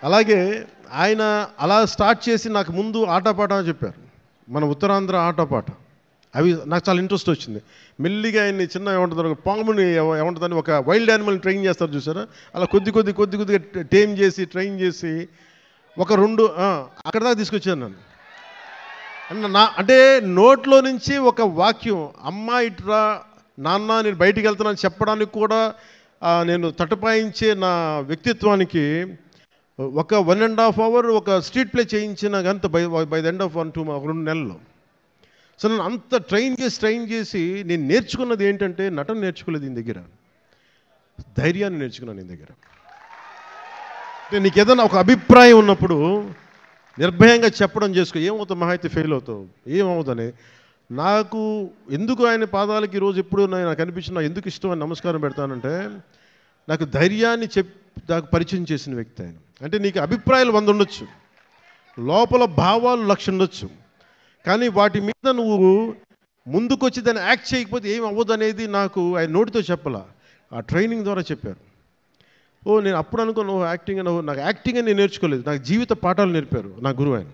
అలాగే ఆయన అలా స్టార్ట్ చేసి నాకు ముందు ఆటపాట చెప్పారు, మన ఉత్తరాంధ్ర ఆటపాట. అవి నాకు చాలా ఇంట్రెస్ట్ వచ్చింది. మెల్లిగా ఆయన్ని చిన్న ఏమంటుంది పాముని ఏమంటుందని ఒక వైల్డ్ యానిమల్ని ట్రైన్ చేస్తారు చూసారా, అలా కొద్దిగా టేమ్ చేసి ట్రైన్ చేసి ఒక 2 అక్కడ దాకా తీసుకొచ్చాను నన్ను. అంటే నోట్లో నుంచి ఒక వాక్యం, అమ్మ ఇట్రా నాన్న నేను బయటికి వెళ్తున్నాను చెప్పడానికి కూడా నేను తటపాయించే నా వ్యక్తిత్వానికి ఒక 1.5 hour ఒక స్ట్రీట్ ప్లే చేయించిన గంత బై ద ఎండ్ ఆఫ్ 2 నెలలు. సో నన్ను అంత ట్రైన్ చేసి నేను నేర్చుకున్నది ఏంటంటే నటన నేర్చుకోలేదు ఈయన దగ్గర, ధైర్యాన్ని నేర్చుకున్నాను ఈయన దగ్గర. అంటే నీకు ఏదైనా ఒక అభిప్రాయం ఉన్నప్పుడు నిర్భయంగా చెప్పడం చేసుకో, ఏమవుతావు మహా అయితే ఫెయిల్ అవుతావు, ఏమవుతుందని. నాకు ఎందుకు ఆయన పాదాలకి ఈరోజు ఎప్పుడు నాకు అనిపించిన ఎందుకు ఇష్టం అని నమస్కారం పెడతానంటే, నాకు ధైర్యాన్ని నాకు పరిచయం చేసిన వ్యక్తి ఆయన. అంటే నీకు అభిప్రాయాలు 100 ఉండొచ్చు, లోపల భావాలు 1,00,000 ఉండొచ్చు, కానీ వాటి మీద నువ్వు ముందుకొచ్చి దాన్ని యాక్ట్ చేయకపోతే ఏం అవ్వదు అనేది నాకు ఆయన నోటితో చెప్పాల, ఆ ట్రైనింగ్ ద్వారా చెప్పారు. నేను అప్పుడు అనుకో నువ్వు యాక్టింగ్ నాకు యాక్టింగ్ అని నేను నేర్చుకోలేదు, నాకు జీవిత పాఠాలు నేర్పారు నా గురువు ఆయన.